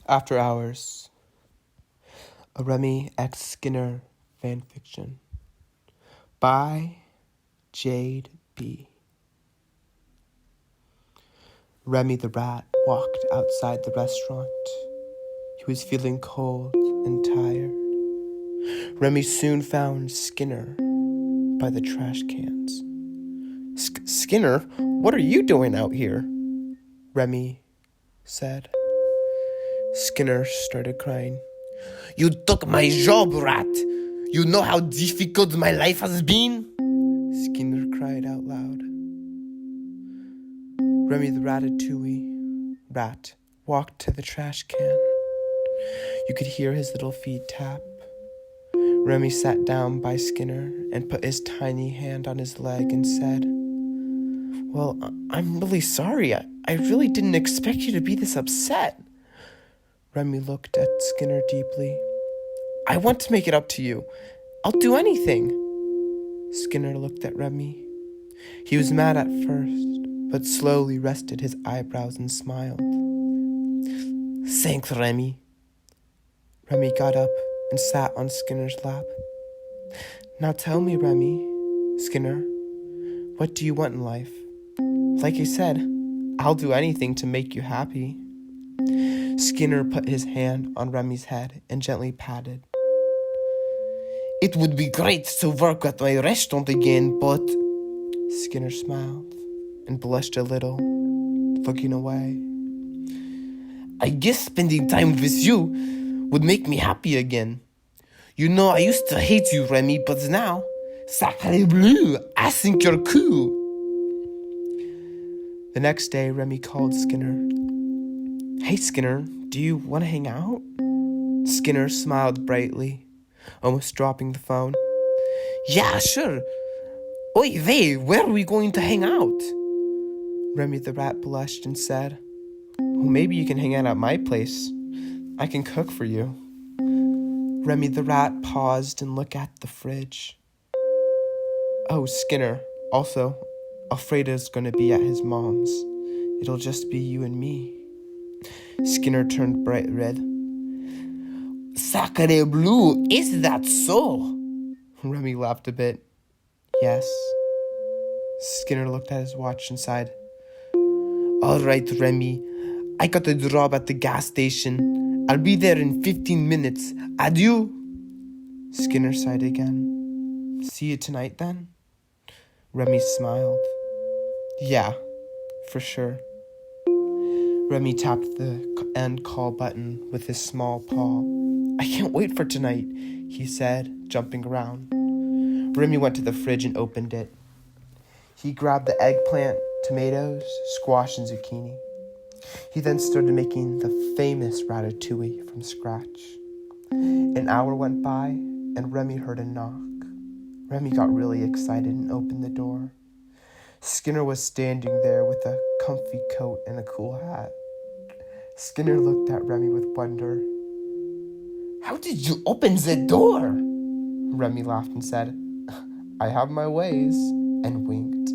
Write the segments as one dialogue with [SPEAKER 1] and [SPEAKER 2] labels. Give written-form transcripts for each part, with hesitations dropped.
[SPEAKER 1] After Hours, a Remy X. Skinner fanfiction by Jade B. Remy the rat walked outside the restaurant. He was feeling cold and tired. Remy soon found Skinner by the trash cans. Skinner, what are you doing out here? Remy said. Skinner started crying. You took my job, rat! You know how difficult my life has been? Skinner cried out loud. Remy the Ratatouille rat walked to the trash can. You could hear his little feet tap. Remy sat down by Skinner and put his tiny hand on his leg and said, Well, I'm really sorry. I really didn't expect you to be this upset. Remy looked at Skinner deeply. I want to make it up to you. I'll do anything. Skinner looked at Remy. He was mad at first, but slowly rested his eyebrows and smiled. Thanks, Remy. Remy got up and sat on Skinner's lap. Now tell me, Remy, Skinner, what do you want in life? Like I said, I'll do anything to make you happy. Skinner put his hand on Remy's head and gently patted. It would be great to work at my restaurant again, but... Skinner smiled and blushed a little, looking away. I guess spending time with you would make me happy again. You know, I used to hate you, Remy, but now, sacre bleu, I think you're cool. The next day, Remy called Skinner. Hey, Skinner, do you want to hang out? Skinner smiled brightly, almost dropping the phone. Yeah, sure. Oy vey, where are we going to hang out? Remy the rat blushed and said, Well, maybe you can hang out at my place. I can cook for you. Remy the rat paused and looked at the fridge. Oh, Skinner. Also, Alfredo's going to be at his mom's. It'll just be you and me. Skinner turned bright red. Sacre bleu, is that so? Remy laughed a bit. Yes. Skinner looked at his watch and sighed. All right, Remy. I got a job at the gas station. I'll be there in 15 minutes. Adieu. Skinner sighed again. See you tonight, then? Remy smiled. Yeah, for sure. Remy tapped the end call button with his small paw. I can't wait for tonight, he said, jumping around. Remy went to the fridge and opened it. He grabbed the eggplant, tomatoes, squash, and zucchini. He then started making the famous ratatouille from scratch. An hour went by, and Remy heard a knock. Remy got really excited and opened the door. Skinner was standing there with a comfy coat and a cool hat. Skinner looked at Remy with wonder. How did you open the door? Remy laughed and said, I have my ways, and winked.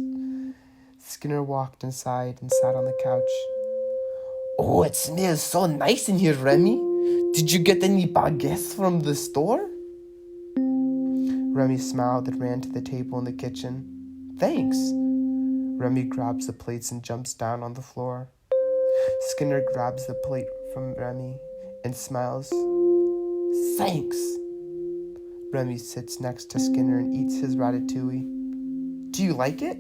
[SPEAKER 1] Skinner walked inside and sat on the couch. Oh, it smells so nice in here, Remy. Did you get any baguettes from the store? Remy smiled and ran to the table in the kitchen. Thanks. Remy grabs the plates and jumps down on the floor. Skinner grabs the plate from Remy and smiles. Thanks. Remy sits next to Skinner and eats his ratatouille. Do you like it?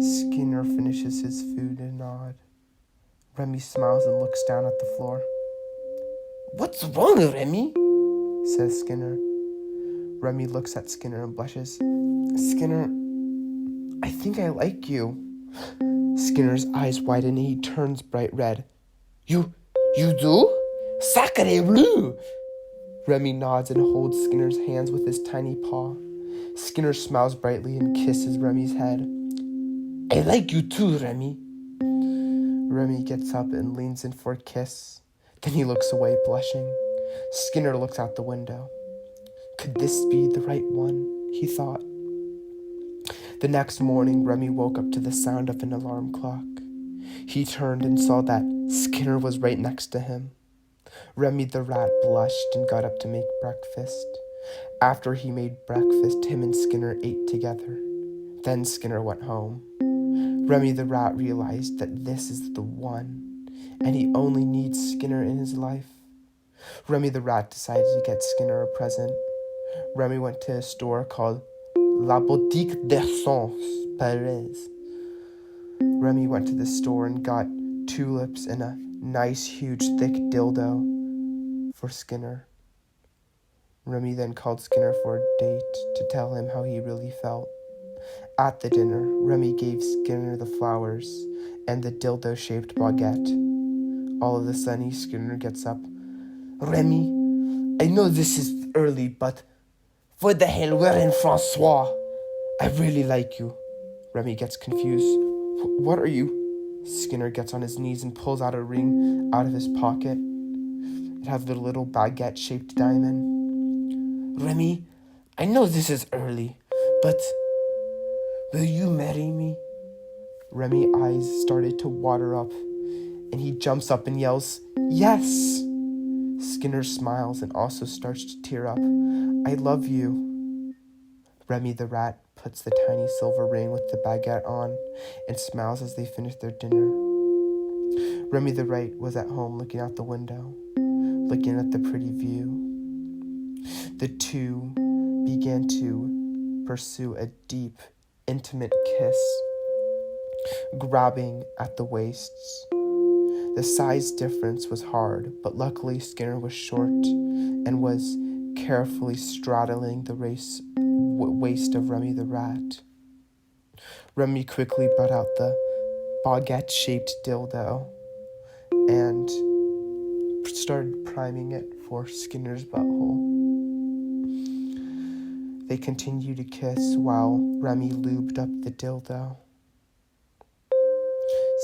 [SPEAKER 1] Skinner finishes his food and nods. Remy smiles and looks down at the floor. What's wrong, Remy? Says Skinner. Remy looks at Skinner and blushes. Skinner, I think I like you. Skinner's eyes widen and he turns bright red. You do? Sacre bleu! Remy nods and holds Skinner's hands with his tiny paw. Skinner smiles brightly and kisses Remy's head. I like you too, Remy. Remy gets up and leans in for a kiss. Then he looks away, blushing. Skinner looks out the window. Could this be the right one? He thought. The next morning, Remy woke up to the sound of an alarm clock. He turned and saw that Skinner was right next to him. Remy the rat blushed and got up to make breakfast. After he made breakfast, him and Skinner ate together. Then Skinner went home. Remy the rat realized that this is the one, and he only needs Skinner in his life. Remy the rat decided to get Skinner a present. Remy went to a store called La Boutique d'Essence, Paris. Remy went to the store and got tulips and a nice, huge, thick dildo for Skinner. Remy then called Skinner for a date to tell him how he really felt. At the dinner, Remy gave Skinner the flowers and the dildo-shaped baguette. All of a sudden, Skinner gets up. Remy, I know this is early, but what the hell, we're in Francois. I really like you. Remy gets confused. What are you? Skinner gets on his knees and pulls out a ring out of his pocket. It has a little baguette-shaped diamond. Remy, I know this is early, but will you marry me? Remy's eyes started to water up, and he jumps up and yells, yes! Skinner smiles and also starts to tear up. I love you. Remy the rat puts the tiny silver ring with the baguette on and smiles as they finish their dinner. Remy the rat was at home looking out the window, looking at the pretty view. The two began to pursue a deep, intimate kiss, grabbing at the waists. The size difference was hard, but luckily Skinner was short and was carefully straddling the waist of Remy the rat. Remy quickly brought out the baguette-shaped dildo and started priming it for Skinner's butthole. They continued to kiss while Remy lubed up the dildo.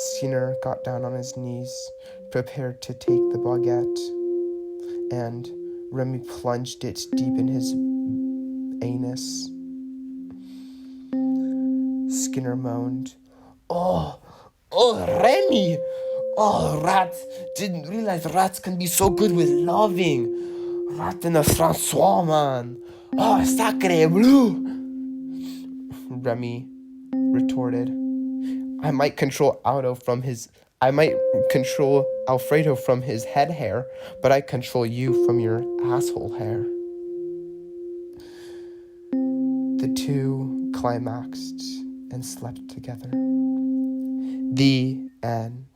[SPEAKER 1] Skinner got down on his knees, prepared to take the baguette, and Remy plunged it deep in his anus. Skinner moaned, Oh, Remy! Oh, rats! Didn't realize rats can be so good with loving. Rat in a Francois, man. Oh, sacre bleu! Remy retorted. I might control Alfredo from his head hair, but I control you from your asshole hair. The two climaxed and slept together. The end.